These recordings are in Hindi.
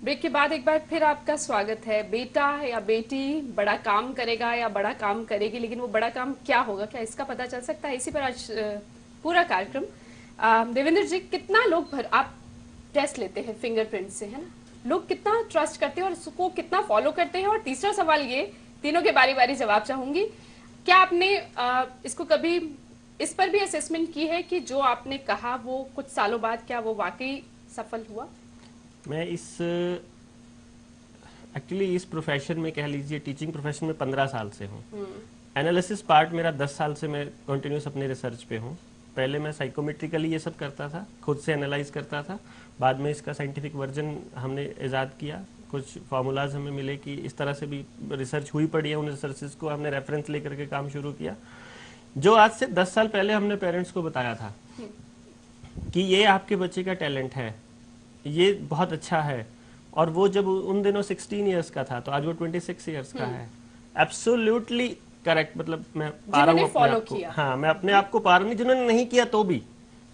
ब्रेक के बाद एक बार फिर आपका स्वागत है। बेटा या बेटी बड़ा काम करेगा या बड़ा काम करेगी, लेकिन वो बड़ा काम क्या होगा, क्या इसका पता चल सकता है? इसी पर आज पूरा कार्यक्रम। देवेंद्र जी, कितना लोग आप टेस्ट लेते हैं फिंगरप्रिंट से, है ना? लोग कितना ट्रस्ट करते हैं और उसको कितना फॉलो करते हैं? और तीसरा सवाल ये, तीनों के बारी बारी जवाब चाहूंगी। क्या आपने इसको कभी इस पर भी असेसमेंट की है कि जो आपने कहा वो कुछ सालों बाद क्या वो वाकई सफल हुआ? मैं एक्चुअली इस प्रोफेशन में, कह लीजिए टीचिंग प्रोफेशन में 15 साल से हूँ। एनालिसिस पार्ट मेरा 10 साल से मैं कंटिन्यूस अपने रिसर्च पे हूँ। पहले मैं साइकोमेट्रिकली ये सब करता था, खुद से एनालाइज करता था। बाद में इसका साइंटिफिक वर्जन हमने ईजाद किया। कुछ फार्मूलाज हमें मिले कि इस तरह से भी रिसर्च हुई पड़ी है, उन रिसर्चेज को हमने रेफरेंस लेकर के काम शुरू किया। जो आज से 10 साल पहले हमने पेरेंट्स को बताया था कि ये आपके बच्चे का टैलेंट है, ये बहुत अच्छा है, और वो जब उन दिनों 16 इयर्स का था तो आज वो 26 इयर्स का है। Absolutely correct. मतलब मैं पा रहा हूँ अपने आप को, हाँ मैं अपने आप को पा रहा हूँ। जिन्होंने नहीं किया तो भी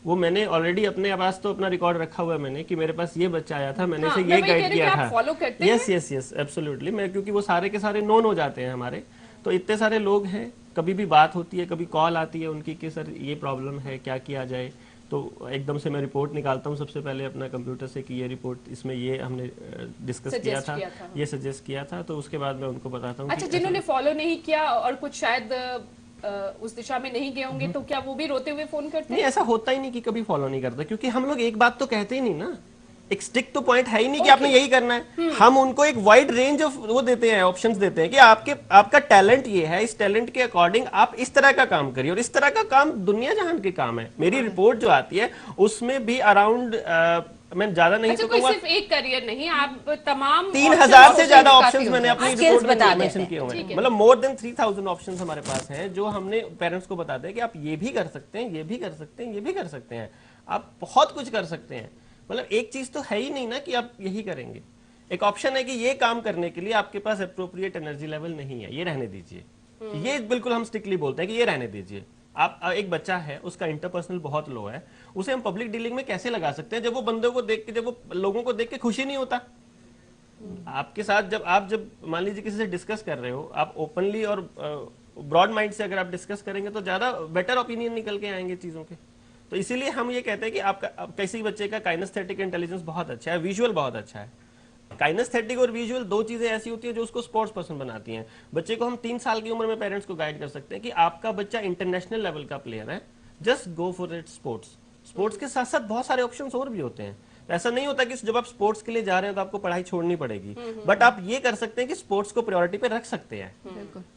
वो मैंने ऑलरेडी अपने पास तो अपना रिकॉर्ड रखा हुआ है मैंने, कि मेरे पास ये बच्चा आया था, मैंने इसे ये गाइड किया था। Yes yes yes absolutely. मैं क्योंकि वो सारे के सारे नोन हो जाते हैं हमारे, तो इतने सारे लोग हैं, कभी भी बात होती है, कभी कॉल आती है उनकी कि सर ये प्रॉब्लम है, क्या किया जाए, तो एकदम से मैं रिपोर्ट निकालता हूँ सबसे पहले अपना कंप्यूटर से कि ये रिपोर्ट, इसमें ये हमने डिस्कस किया था, ये सजेस्ट किया था, तो उसके बाद मैं उनको बताता हूँ। अच्छा, जिन्होंने फॉलो नहीं किया और कुछ शायद उस दिशा में नहीं गए होंगे, तो क्या वो भी रोते हुए फोन करते हैं? नहीं, ऐसा होता ही नहीं कि कभी फॉलो नहीं करता, क्योंकि हम लोग एक बात तो कहते ही नहीं ना, एक स्टिक तो पॉइंट है ही नहीं कि आपने यही करना है। हम उनको एक वाइड रेंज ऑफ वो देते हैं, ऑप्शंस देते हैं कि आपका टैलेंट ये है, इस टैलेंट के अकॉर्डिंग आप इस तरह का काम करिए, और इस तरह का काम दुनिया जहान के काम है। मेरी रिपोर्ट जो आती है उसमें भी अराउंड मैं ज्यादा नहीं तो कहूंगा, सिर्फ एक करियर नहीं, आप तमाम 3000 से ज्यादा ऑप्शंस मैंने अपनी रिपोर्ट में मेंशन किए हुए हैं। मतलब मोर देन 3000 ऑप्शंस हमारे पास हैं, जो हमने पेरेंट्स को बताते हैं कि आप ये भी कर सकते हैं, ये भी कर सकते हैं, ये भी कर सकते हैं, आप बहुत कुछ कर सकते हैं। मतलब एक चीज तो है ही नहीं ना कि आप यही करेंगे। एक ऑप्शन है कि ये काम करने के लिए आपके पास एप्रोप्रिएट एनर्जी लेवल नहीं है, ये रहने दीजिए। ये बिल्कुल हम स्ट्रिक्टली बोलते हैं कि ये रहने दीजिए। आप एक बच्चा है, उसका इंटरपर्सनल बहुत लो है, उसे हम पब्लिक डीलिंग में कैसे लगा सकते हैं जब वो बंदों को देख के, जब वो लोगों को देख के खुशी नहीं होता आपके साथ? जब मान लीजिए किसी से डिस्कस कर रहे हो, आप ओपनली और ब्रॉड माइंड से अगर आप डिस्कस करेंगे तो ज्यादा बेटर ओपिनियन निकल के आएंगे चीजों के। तो इसीलिए हम ये कहते हैं कि आपका किसी बच्चे का काइनेस्थेटिक इंटेलिजेंस बहुत अच्छा है, विजुअल बहुत अच्छा है। काइनेस्थेटिक और विजुअल दो चीजें ऐसी होती है जो उसको स्पोर्ट्स पर्सन बनाती हैं। बच्चे को हम 3 साल की उम्र में पेरेंट्स को गाइड कर सकते हैं कि आपका बच्चा इंटरनेशनल लेवल का प्लेयर है, just go for it sports. Sports के साथ साथ बहुत सारे ऑप्शंस और भी होते हैं। ऐसा नहीं होता कि जब आप स्पोर्ट्स के लिए जा रहे हैं तो आपको पढ़ाई छोड़नी पड़ेगी, बट आप ये कर सकते हैं कि स्पोर्ट्स को प्रायोरिटी पे रख सकते हैं,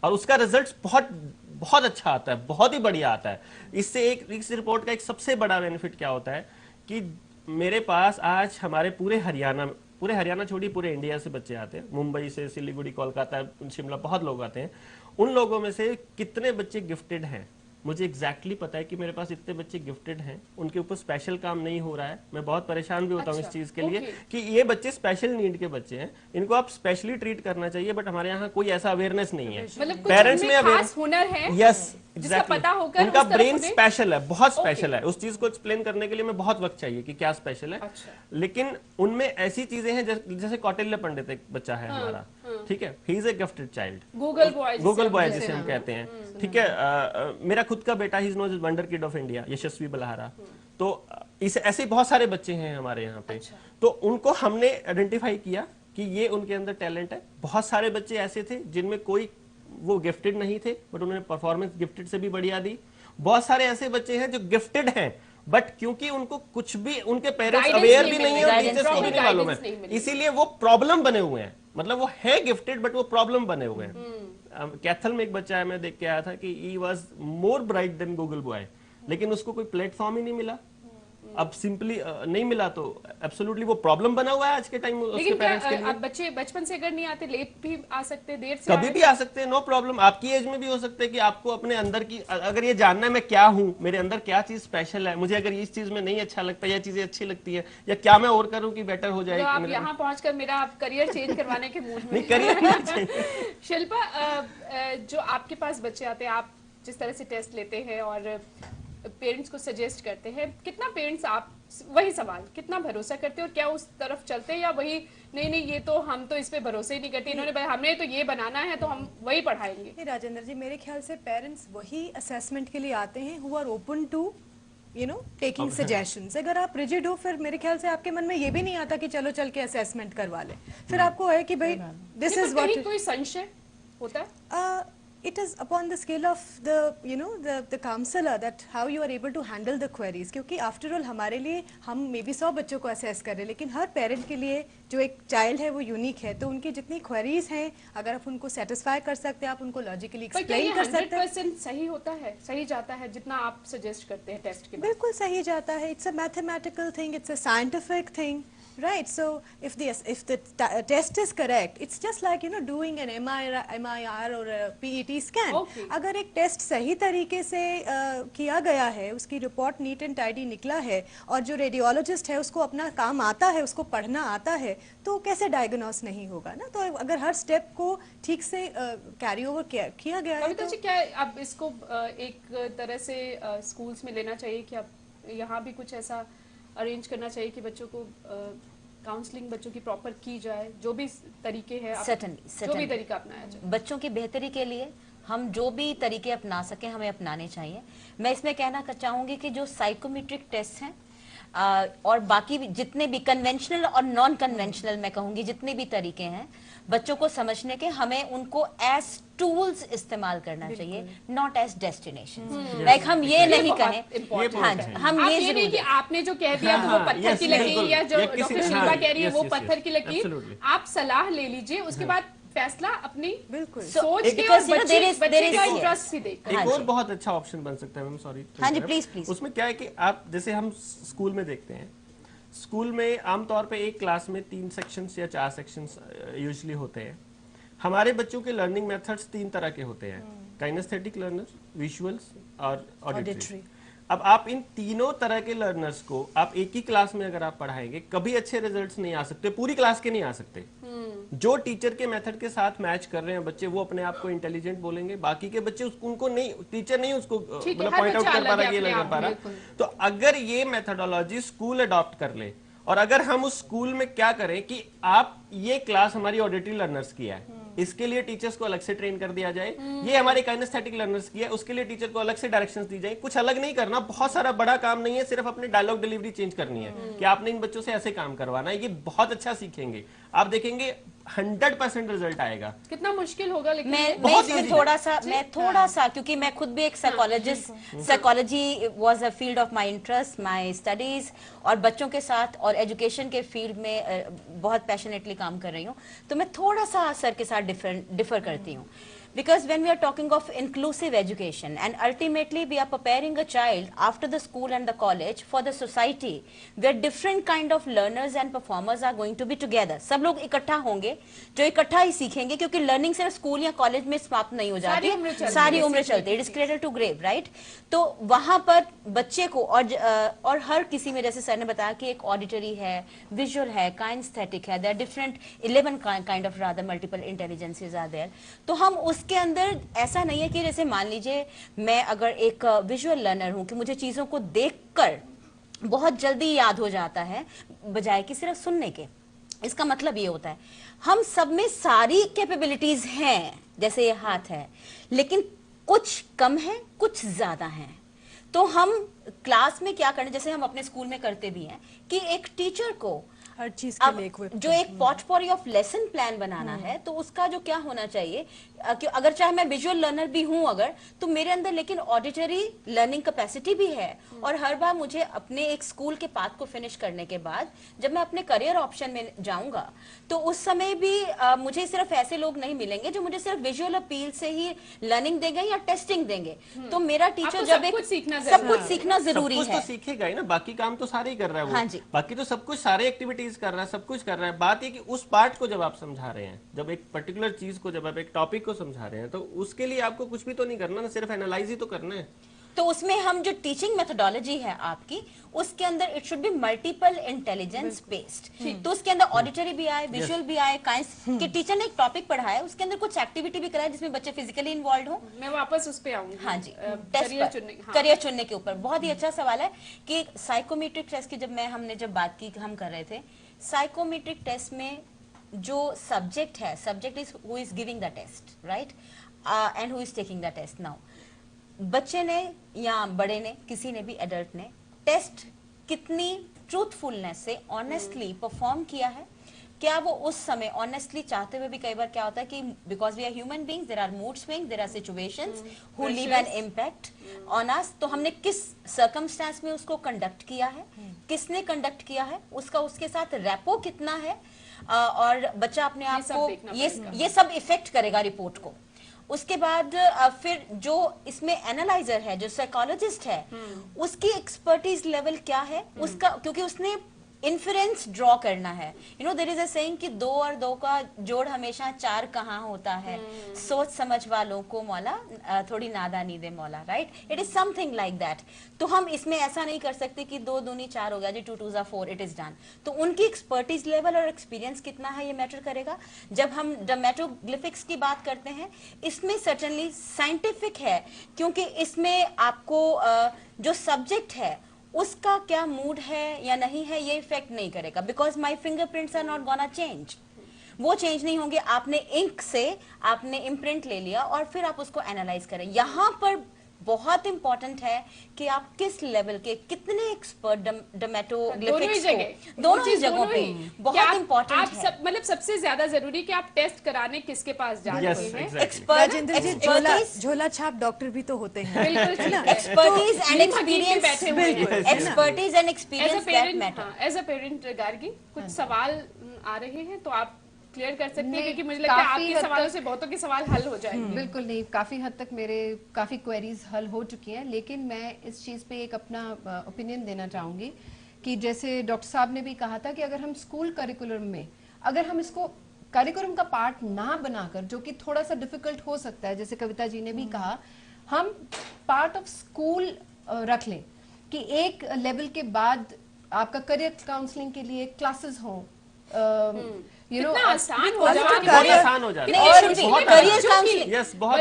और उसका रिजल्ट बहुत बहुत अच्छा आता है, बहुत ही बढ़िया आता है। इससे इस रिपोर्ट का एक सबसे बड़ा बेनिफिट क्या होता है कि मेरे पास आज हमारे पूरे हरियाणा छोड़िए, पूरे इंडिया से बच्चे आते हैं, मुंबई से, सिलीगुड़ी, कोलकाता, शिमला, बहुत लोग आते हैं। उन लोगों में से कितने बच्चे गिफ्टेड हैं, मुझे एग्जैक्टली पता है कि मेरे पास इतने बच्चे गिफ्टेड हैं, उनके ऊपर स्पेशल काम नहीं हो रहा है। मैं बहुत परेशान भी होता हूँ इस चीज के लिए कि ये बच्चे स्पेशल नीड के बच्चे हैं, इनको आप स्पेशली ट्रीट करना चाहिए, बट हमारे यहाँ कोई ऐसा अवेयरनेस नहीं है। पेरेंट्स में खास हुनर है, यस एग्जैक्टली, पता होकर उनका ब्रेन स्पेशल है, बहुत स्पेशल है। उस चीज को एक्सप्लेन करने के लिए मैं बहुत वक्त चाहिए कि क्या स्पेशल है। लेकिन उनमें ऐसी चीजें हैं जैसे कौटिल्य पंडित एक बच्चा है हमारा, ठीक है, he is a gifted child, Google boy जिसे हम कहते हैं, ठीक है। मेरा खुद का बेटा, he is known as wonder kid of India, Yashasvi Balhara. तो ऐसे बहुत सारे बच्चे हैं हमारे यहाँ पे। तो उनको हमने आइडेंटिफाई किया कि ये उनके अंदर टैलेंट है। बहुत सारे बच्चे ऐसे थे जिनमें कोई वो गिफ्टेड नहीं थे, बट उन्होंने परफॉर्मेंस गिफ्टेड से भी बढ़िया दी। बहुत सारे ऐसे बच्चे हैं जो गिफ्टेड हैं, बट क्योंकि उनको कुछ भी, उनके पेरेंट्स अवेयर भी नहीं है और टीचर्स को भी नहीं मालूम है, इसीलिए वो प्रॉब्लम बने हुए हैं। मतलब वो है गिफ्टेड बट वो प्रॉब्लम बने हुए हैं। कैथल में एक बच्चा है, मैं देख के आया था कि he was more bright than Google boy, लेकिन उसको कोई प्लेटफॉर्म ही नहीं मिला। अब सिंपली नहीं मिला तो एब्सोल्युटली वो प्रॉब्लम बना हुआ है आज के टाइम उसके पेरेंट्स के लिए। अब बच्चे बचपन से अगर नहीं आते, लेट भी आ सकते हैं, देर से कभी भी आ सकते हैं, नो प्रॉब्लम। आपकी एज में भी हो सकता है कि आपको अपने अंदर की, अगर ये जानना है मैं क्या हूं, मेरे अंदर क्या चीज स्पेशल है, मुझे अगर इस चीज में नहीं अच्छा लगता, या चीजें अच्छी लगती है, या क्या मैं और करूं कि बेटर हो जाए। तो आप यहाँ पहुंचकर मेरा आप करियर चेंज करवाने के मूड में नहीं, करियर शिल्पा, जो आपके पास बच्चे आते हैं, आप जिस तरह से टेस्ट लेते हैं और पेरेंट्स को सजेस्ट करते हैं, कितना पेरेंट्स आप वही सवाल, कितना भरोसा करते और क्या उस तरफ चलते हैं, या वही नहीं नहीं ये तो हम तो इस पे भरोसे ही नहीं करते, इन्होंने हमने तो ये बनाना है तो हम वही पढ़ाएंगे। नहीं राजेंद्र जी, मेरे ख्याल से पेरेंट्स वही असेसमेंट के लिए आते हैं who are open to taking suggestions. अगर आप रिजिड हो, फिर मेरे ख्याल से आपके मन में ये भी नहीं आता कि चलो चल के असेसमेंट करवा ले। फिर आपको है कि भाई दिस इज व्हाट, कोई संशय होता है। it is upon the scale of the counselor that how you are able to handle the queries, क्योंकि after all हमारे लिए हम मे बी 100 बच्चों को असेस कर रहे हैं, लेकिन हर पेरेंट के लिए जो एक चाइल्ड है वो यूनिक है, तो उनकी जितनी क्वेरीज हैं अगर आप उनको सेटिस्फाई कर सकते हैं, आप उनको लॉजिकली एक्सप्लेन कर सकते हैं। 100% सही होता है, सही जाता है जितना आप सजेस्ट करते हैं टेस्ट के बाद? बिल्कुल सही जाता है। It's a mathematical thing, it's a scientific thing, right? So if the test is correct, it's just like doing an MIR or a PET scan. Okay. अगर एक टेस्ट सही तरीके से किया गया है, उसकी रिपोर्ट नीट एंड टाइडी निकला है, और जो रेडियोलॉजिस्ट है उसको अपना काम आता है, उसको पढ़ना आता है, तो कैसे डायग्नोस नहीं होगा ना? तो अगर हर स्टेप को ठीक से कैरी ओवर किया गया है तो क्या अब इसको एक तरह से स्कूल्स में लेना चाहिए कि अब यहाँ भी कुछ ऐसा अरेंज करना चाहिए कि बच्चों को काउंसलिंग बच्चों की प्रॉपर की जाए, जो भी तरीके हैं, जो भी तरीका अपनाया जाए बच्चों की बेहतरी के लिए। हम जो भी तरीके अपना सकें हमें अपनाने चाहिए। मैं इसमें कहना चाहूंगी कि जो साइकोमेट्रिक टेस्ट हैं और बाकी जितने भी कन्वेंशनल और नॉन कन्वेंशनल, मैं कहूंगी जितने भी तरीके हैं बच्चों को समझने के, हमें उनको एज टूल्स इस्तेमाल करना चाहिए, नॉट एज डेस्टिनेशन। लाइक हम ये नहीं करें, हाँ हम ये नहीं कि आपने जो कह दिया तो वो पत्थर की लकीर, या जो डॉक्टर शिल्पा कह रही है वो पत्थर की लकीर, आप सलाह ले लीजिए, उसके बाद फैसला अपनी बिल्कुल सोच के और बच्चे का इंटरेस्ट भी देख। एक और बहुत अच्छा ऑप्शन बन सकता है मैम, सॉरी, हाँ जी प्लीज प्लीज। उसमें क्या है कि आप जैसे हम स्कूल में देखते हैं, स्कूल में आमतौर पे एक क्लास में 3 सेक्शंस या 4 सेक्शंस यूजुअली होते हैं। हमारे बच्चों के लर्निंग मेथड्स 3 तरह के होते हैं, काइनेस्थेटिक लर्नर, विजुअल्स और ऑडिटरी। अब आप इन तीनों तरह के लर्नर्स को आप एक ही क्लास में अगर आप पढ़ाएंगे, कभी अच्छे रिजल्ट्स नहीं आ सकते, पूरी क्लास के नहीं आ सकते। जो टीचर के मेथड के साथ मैच कर रहे हैं बच्चे, वो अपने आप को इंटेलिजेंट बोलेंगे, बाकी के बच्चे उनको नहीं, टीचर नहीं उसको मतलब पॉइंट आउट कर पा रहा, ये नहीं कर पा रहा। तो अगर ये मेथडोलॉजी स्कूल अडॉप्ट कर ले, और अगर हम उस स्कूल में क्या करें कि आप ये क्लास हमारी ऑडिटरी लर्नर्स की है, इसके लिए टीचर्स को अलग से ट्रेन कर दिया जाए, ये हमारे काइनेस्थेटिक लर्नर्स की है, उसके लिए टीचर को अलग से डायरेक्शंस दी जाए। कुछ अलग नहीं करना, बहुत सारा बड़ा काम नहीं है, सिर्फ अपने डायलॉग डिलीवरी चेंज करनी है कि आपने इन बच्चों से ऐसे काम करवाना है, ये बहुत अच्छा सीखेंगे, आप देखेंगे 100% रिजल्ट आएगा। कितना मुश्किल होगा, लेकिन मैं इसमें थोड़ा सा क्योंकि मैं खुद भी एक psychologist, psychology was a field of my interest, my studies, और बच्चों के साथ और एजुकेशन के फील्ड में बहुत पैशनेटली काम कर रही हूँ, तो मैं थोड़ा सा सर के साथ डिफर करती हूँ। Because when we are talking of inclusive education and ultimately we are preparing a child after the school and the college for the society where different kind of learners and performers are going to be together. सब लोग इकट्ठा होंगे जो इकट्ठा ही सीखेंगे, क्योंकि लर्निंग सिर्फ स्कूल या कॉलेज में समाप्त नहीं हो जाती, सारी उम्र चलती है, it is cradle to grave, right? तो वहां पर बच्चे को और हर किसी में, जैसे सर ने बताया कि एक ऑडिटरी है, विजुअल है, काइनेस्थेटिक है, there are different 11 kind of rather multiple intelligences are there. तो हम उसके अंदर ऐसा नहीं है कि जैसे मान लीजिए मैं अगर एक विजुअल लर्नर हूं कि मुझे चीजों को देखकर बहुत जल्दी याद हो जाता है बजाय कि सिर्फ सुनने के। इसका मतलब ये होता है हम सब में सारी कैपेबिलिटीज हैं, जैसे ये हाथ है, लेकिन कुछ कम है, कुछ ज्यादा है। तो हम क्लास में क्या करने, जैसे हम अपने स्कूल में करते भी हैं कि एक टीचर को हर चीज के लिए जो एक पॉटपोरी ऑफ लेसन प्लान बनाना है, तो उसका जो क्या होना चाहिए कि अगर चाहे मैं विजुअल लर्नर भी हूं अगर, तो मेरे अंदर लेकिन ऑडिटरी लर्निंग कैपेसिटी भी है। और हर बार मुझे अपने एक स्कूल के पाथ को फिनिश करने के बाद जब मैं अपने करियर ऑप्शन में जाऊंगा, तो उस समय भी मुझे सिर्फ ऐसे लोग नहीं मिलेंगे जो मुझे सिर्फ विजुअल अपील से ही लर्निंग देंगे या टेस्टिंग देंगे। तो मेरा टीचर जब सब कुछ सीखना जरूरी है, तो सीखेगा ही ना, बाकी काम तो सारे ही कर रहा है वो। हाँ जी, बाकी तो सब कुछ, सारे एक्टिविटीज कर रहा है, सब कुछ कर रहा है। बात ये कि उस पार्ट को जब आप समझा रहे हैं, जब एक पर्टिकुलर चीज को, जब आप एक टॉपिक को समझा रहे हैं, तो उसके लिए आपको कुछ भी तो नहीं करना ना, सिर्फ एनालाइज ही तो करना है। तो उसमें हम जो टीचिंग मेथोडोलॉजी है आपकी, उसके अंदर it should be multiple intelligence based. तो उसके अंदर ऑडिटरी भी आए, विजुअल भी आए, काइंड के टीचर ने एक टॉपिक पढ़ाया, उसके अंदर कुछ एक्टिविटी भी कराए जिसमें बच्चे फिजिकली इन्वॉल्व हो। मैं वापस उस पे आऊंगी। हाँ जी, करियर चुनने के ऊपर बहुत ही अच्छा सवाल है कि साइकोमेट्रिक टेस्ट की हमने जब बात की, हम कर रहे थे साइकोमेट्रिक टेस्ट में जो सब्जेक्ट है, subject is who is giving the test, right, and who is taking the test. Now बच्चे ने या बड़े ने, किसी ने भी, एडल्ट ने टेस्ट कितनी ट्रूथफुलनेस से ऑनेस्टली परफॉर्म किया है, क्या वो उस समय ऑनेस्टली चाहते हुए भी, कई बार क्या होता है कि because we are human beings, there are mood swings, there are situations who leave an impact on us, तो हमने किस सर्कमस्टेंस में उसको कंडक्ट किया है, किसने कंडक्ट किया है, उसका उसके साथ रेपो कितना है, और बच्चा अपने आप को ये सब इफेक्ट करेगा रिपोर्ट को। उसके बाद फिर जो इसमें एनालाइजर है, जो साइकोलॉजिस्ट है, उसकी एक्सपर्टीज लेवल क्या है, उसका, क्योंकि उसने इन्फ्रेंस ड्रॉ करना है। You know there is a saying कि 2 और 2 का जोड़ हमेशा 4 कहाँ होता है, सोच समझ वालों को मौला थोड़ी नादानी दे मौला, right, it is something like that. तो हम इसमें ऐसा नहीं कर सकते कि 2 दूनी 4 हो गया जी, 2 2 जा 4, इट इज डन। तो उनकी एक्सपर्टीज लेवल और एक्सपीरियंस कितना है, ये मैटर करेगा। जब हम डर्मेटोग्लिफिक्स की बात करते हैं, इसमें सर्टेनली साइंटिफिक है, क्योंकि इसमें आपको जो सब्जेक्ट है उसका क्या मूड है या नहीं है, ये इफेक्ट नहीं करेगा, because my fingerprints are not gonna change, वो चेंज नहीं होंगे। आपने इंक से आपने इम्प्रिंट ले लिया और फिर आप उसको एनालाइज करें। यहाँ पर बहुत इंपॉर्टेंट है कि आप किस लेवल के, कितने एक्सपर्ट डर्मेटोग्लिफिक्स को, दोनों ही जगहों पे बहुत इंपॉर्टेंट है। मतलब सबसे ज्यादा जरूरी कि आप टेस्ट कराने किसके पास जाते हैं। राजेंद्र जी, झोला छाप डॉक्टर भी तो होते हैं, expertise and experience, expertise and experience that matter. As a parent Gargi, कुछ सवाल आ रहे हैं तो आप क्लियर कर सकते हैं, क्योंकि मुझे लगता है आपके सवालों से बहुतों के सवाल हल हो जाएंगे। बिल्कुल नहीं, काफी हद तक मेरे काफी क्वेरीज हल हो चुकी हैं, लेकिन मैं इस चीज पे एक अपना ओपिनियन देना चाहूंगी कि जैसे डॉक्टर साहब ने भी कहा था कि अगर हम स्कूल करिकुलम में, अगर हम इसको करिकुलम का पार्ट ना बनाकर, जो कि थोड़ा सा डिफिकल्ट हो सकता है, जैसे कविता जी ने भी कहा, हम पार्ट ऑफ स्कूल रख लें कि एक लेवल के बाद आपका करियर काउंसलिंग के लिए क्लासेस हों, आसान हो जाए,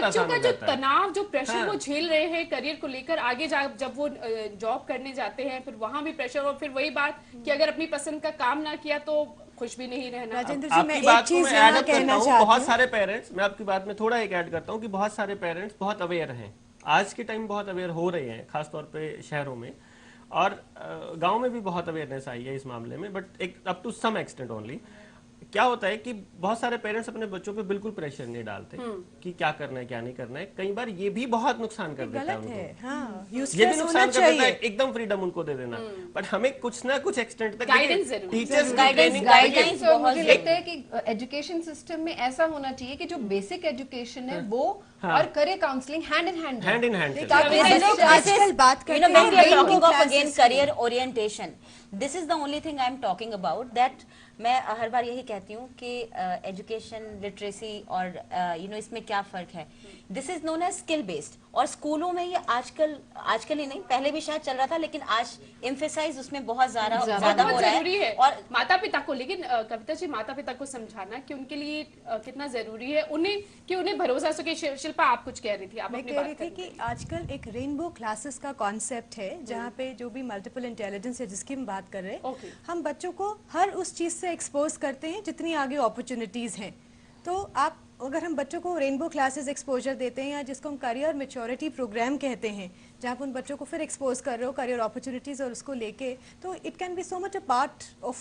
बच्चों का जो तनाव, जो प्रेशर वो झेल रहे हैं करियर को लेकर, आगे जब वो जॉब करने जाते हैं, फिर वहां भी प्रेशर, और फिर वही बात कि अगर अपनी पसंद का काम ना किया तो खुश भी नहीं रहना। राजेंद्र जी, मैं एक चीज यहाँ कहना चाहती हूँ, बहुत सारे पेरेंट्स, मैं आपकी बात में थोड़ा एक ऐड करता हूँ कि बहुत सारे पेरेंट्स बहुत अवेयर हैं, आज के टाइम बहुत अवेयर हो रहे हैं, खासतौर पे शहरों में, और गांव में भी बहुत अवेयरनेस आई है इस मामले में, बट एक up to some extent only. क्या होता है कि बहुत सारे पेरेंट्स अपने बच्चों पे बिल्कुल प्रेशर नहीं डालते कि क्या करना है क्या नहीं करना है। कई बार ये भी बहुत नुकसान कर देता है उनको, हाँ, ये भी नुकसान कर देता है, एकदम फ्रीडम उनको दे देना, बट हमें कुछ ना कुछ एक्सटेंट तक टीचर्स गाइडेंस। मुझे लगता है कि एजुकेशन सिस्टम में ऐसा होना चाहिए कि जो बेसिक एजुकेशन है वो और career counselling hand in hand आजकल बात करते हैं, we are talking of again career orientation, this is the only thing I am talking about, that मैं हर बार यही कहती हूँ कि एजुकेशन, लिटरेसी और इसमें क्या फर्क है। This is known as skill based, और स्कूलों में ये आजकल ही नहीं, पहले भी शायद चल रहा था, लेकिन आज एम्फेसाइज उसमें बहुत ज्यादा हो रहा है। और माता पिता को, लेकिन कविता जी, माता पिता को समझाना कि उनके लिए कितना जरूरी है, उन्हें भरोसा सके। शिल्पा, आप कुछ कह रही थी, मैं कह रही थी कि आजकल एक रेनबो क्लासेस का कॉन्सेप्ट है, जहाँ पे जो भी मल्टीपल इंटेलिजेंस है जिसकी हम बात कर रहे हैं, हम बच्चों को हर उस चीज से एक्सपोज करते हैं जितनी आगे अपॉर्चुनिटीज हैं। तो आप, अगर हम बच्चों को रेनबो क्लासेस एक्सपोजर देते हैं, या जिसको हम करियर मैच्योरिटी प्रोग्राम कहते हैं, जहाँ उन बच्चों को फिर एक्सपोज कर रहे हो करियर अपॉर्चुनिटीज और उसको लेके, तो it can be so much a part of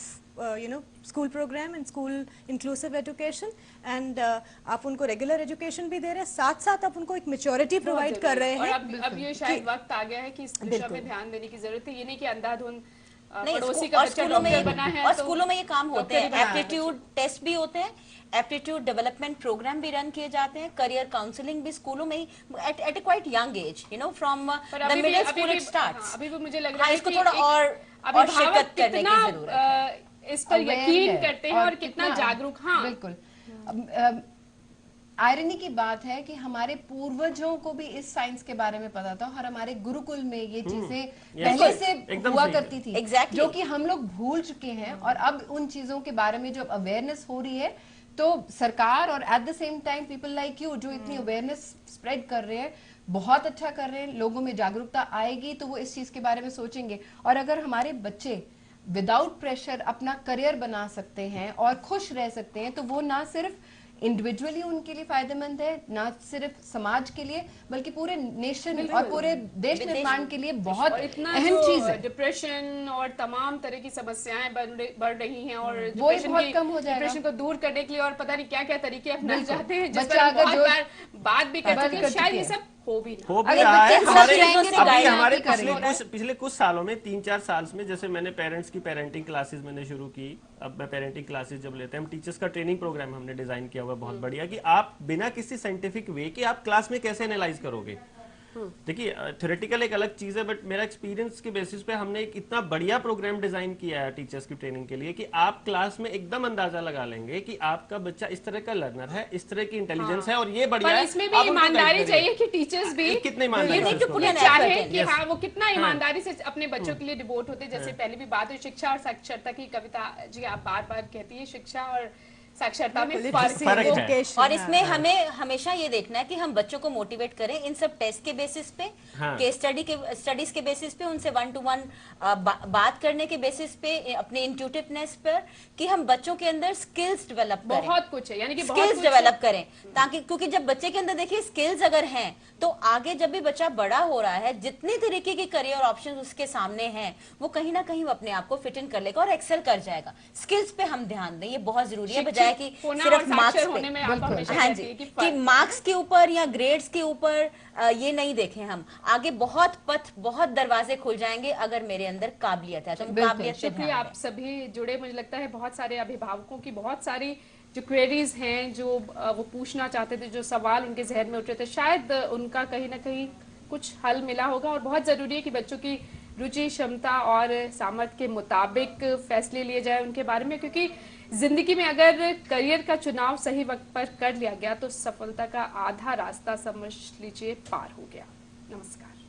school program and school inclusive education, and आप उनको रेगुलर एजुकेशन भी दे रहे हैं, साथ साथ आप उनको एक मैच्योरिटी प्रोवाइड कर रहे हैं। अब ये शायद वक्त आ गया है कि इस दिशा में ध्यान देने की जरूरत है। ये नहीं कि अंधाधुंध पड़ोसी का बच्चा डॉक्टर बना है, और स्कूलों में ये काम होते हैं, एप्टीट्यूड टेस्ट भी होते हैं, एप्टीट्यूड डेवलपमेंट प्रोग्राम भी रन किए जाते हैं, करियर काउंसलिंग भी स्कूलों में at a quite young age, from the middle school it starts. अभी भी मुझे लग रहा है इसको थोड़ा और शिरकत करने की जरूरत है, इस पर यकीन करते हैं और कितना जागरूक। हाँ, बिल्कुल। आयरनी की बात है कि हमारे पूर्वजों को भी इस साइंस के बारे में पता था और हमारे गुरुकुल में ये चीजें पहले से हुआ करती थी, Exactly. जो कि हम लोग भूल चुके हैं। और अब उन चीजों के बारे में जो अवेयरनेस हो रही है, तो सरकार और at the same time people like you जो इतनी अवेयरनेस स्प्रेड कर रहे हैं, बहुत अच्छा कर रहे हैं। लोगों में जागरूकता आएगी तो वो इस चीज के बारे में सोचेंगे। और अगर हमारे बच्चे विदाउट प्रेशर अपना करियर बना सकते हैं और खुश रह सकते हैं, तो वो ना सिर्फ इंडिविजुअली उनके लिए फायदेमंद है, ना सिर्फ समाज के लिए बल्कि पूरे नेशन और पूरे देश निर्माण के लिए बहुत अहम चीज है। डिप्रेशन और तमाम तरह की समस्याएं बढ़ रही हैं और वो बहुत कम हो जाएगा। डिप्रेशन को दूर करने के लिए और पता नहीं क्या क्या तरीके अपनाए जाते हैं, जिस बच्चा पर अगर बहुत बार बात भी कर चुके हैं, शायद ये सब हो भी रहा है। हमारे अगर पिछले कुछ सालों में 3-4 साल में, जैसे मैंने पेरेंट्स की पेरेंटिंग क्लासेस मैंने शुरू की। अब मैं पेरेंटिंग क्लासेस जब लेते हैं, हम टीचर्स का ट्रेनिंग प्रोग्राम हमने डिजाइन किया हुआ बहुत बढ़िया, कि आप बिना किसी साइंटिफिक वे कि आप क्लास में कैसे एनालाइज करोगे। देखिए थ्योरेटिकल एक अलग चीज है, बट मेरा एक्सपीरियंस के बेसिस पे हमने एक इतना बढ़िया प्रोग्राम डिजाइन किया है टीचर्स की ट्रेनिंग के लिए कि आप क्लास में एकदम अंदाजा लगा लेंगे कि आपका बच्चा इस तरह का लर्नर है, इस तरह की इंटेलिजेंस है और ये बढ़िया है। इसमें भी ईमानदारी चाहिए कि टीचर्स भी कितने ईमानदारी चाहे कि हाँ वो कितना ईमानदारी से अपने बच्चों के लिए डिवोट होते। जैसे पहले भी बात हुई शिक्षा और साक्षरता की, कविता जी आप बार बार कहती है शिक्षा और साक्षरता में फर्क है। और इसमें हमें हमेशा ये देखना है कि हम बच्चों को मोटिवेट करें इन सब टेस्ट के बेसिस पे, केस स्टडीज के बेसिस पे, उनसे 1-to-1 बात करने के बेसिस पे, अपने इंट्यूटिवनेस पर, कि हम बच्चों के अंदर स्किल्स डेवलप करें। बहुत कुछ है, यानी कि स्किल्स डेवलप करें, ताकि क्योंकि जब बच्चे के अंदर देखिए स्किल्स अगर हैं तो आगे जब भी बच्चा बड़ा हो रहा है, जितने तरीके के करियर ऑप्शंस उसके सामने हैं, वो कहीं ना कहीं वो अपने आप को फिट इन कर लेगा और एक्सेल कर जाएगा। स्किल्स पे हम ध्यान दें, ये बहुत जरूरी है, बजाय कि सिर्फ मार्क्स पे। हाँ जी, कि मार्क्स के ऊपर या ग्रेड्स के ऊपर ये नहीं देखें हम। आगे बहुत पथ, बहुत दरवाजे खुल जाएंगे अगर मेरे अंदर काबिलियत है तो काबिलियत से शुक्रिया। आप सभी जुड़े, मुझे लगता है बहुत सारे अभिभावकों की बहुत सारी जो क्वेरीज हैं, जो वो पूछना चाहते थे, जो सवाल उनके जहन में उठ रहे थे, शायद उनका कहीं ना कहीं कुछ हल मिला होगा। और बहुत जरूरी है कि बच्चों की रुचि, क्षमता और सामर्थ्य के मुताबिक फैसले लिए जाए उनके बारे में, क्योंकि जिंदगी में अगर करियर का चुनाव सही वक्त पर कर लिया गया तो सफलता का आधा रास्ता समझ लीजिए पार हो गया। नमस्कार।